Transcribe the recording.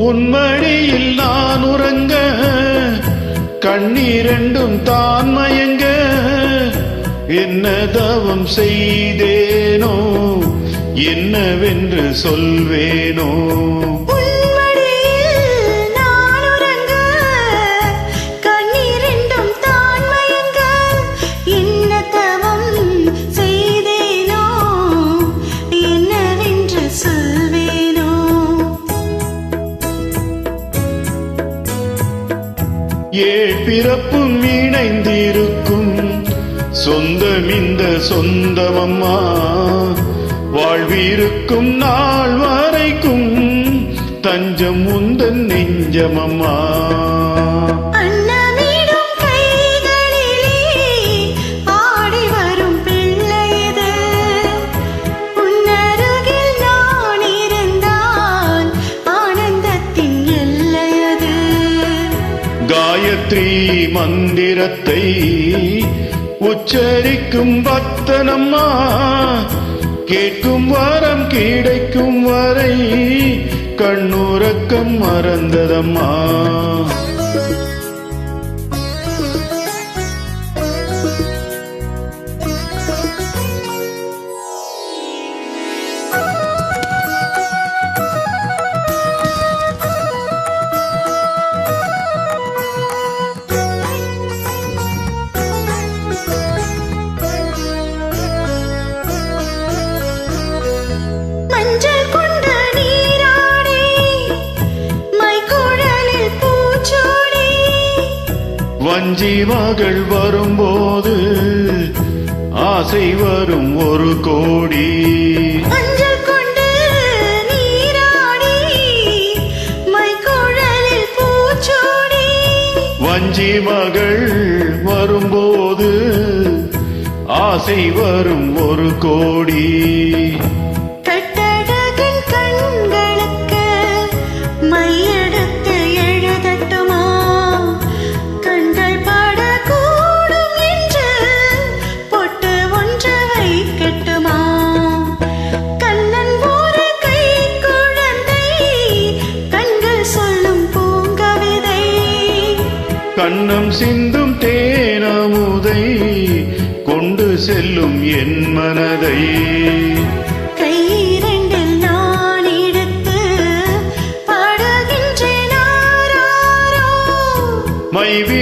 உன்மடியில் நான் உறங்க கண்ணீரண்டும் தான் மயங்க என்ன தவம் செய்தேனோ என்னவென்று சொல்வேனோ ஏழ் பிறப்பும் இணைந்திருக்கும் சொந்தம் இந்த சொந்தமம்மா வாழ்விருக்கும் நாள் வரைக்கும் தஞ்சம் உந்தன் நெஞ்சமம்மா காயத்ரி மந்திரத்தை உச்சரிக்கும் பக்தனம்மா கேட்கும் வரம் கிடைக்கும் வரை கண்ணுறக்கம் மறந்ததம்மா வஞ்சி மகள் வரும்போது ஆசை வரும் ஒரு கோடி வஞ்சி மகள் வரும்போது ஆசை வரும் ஒரு கோடி கண்ணம் சிந்தும் தேனமுதை கொண்டு செல்லும் என் மனதை கையிரண்டில் நான் எடுத்து பாடுகின்றேன் மைவி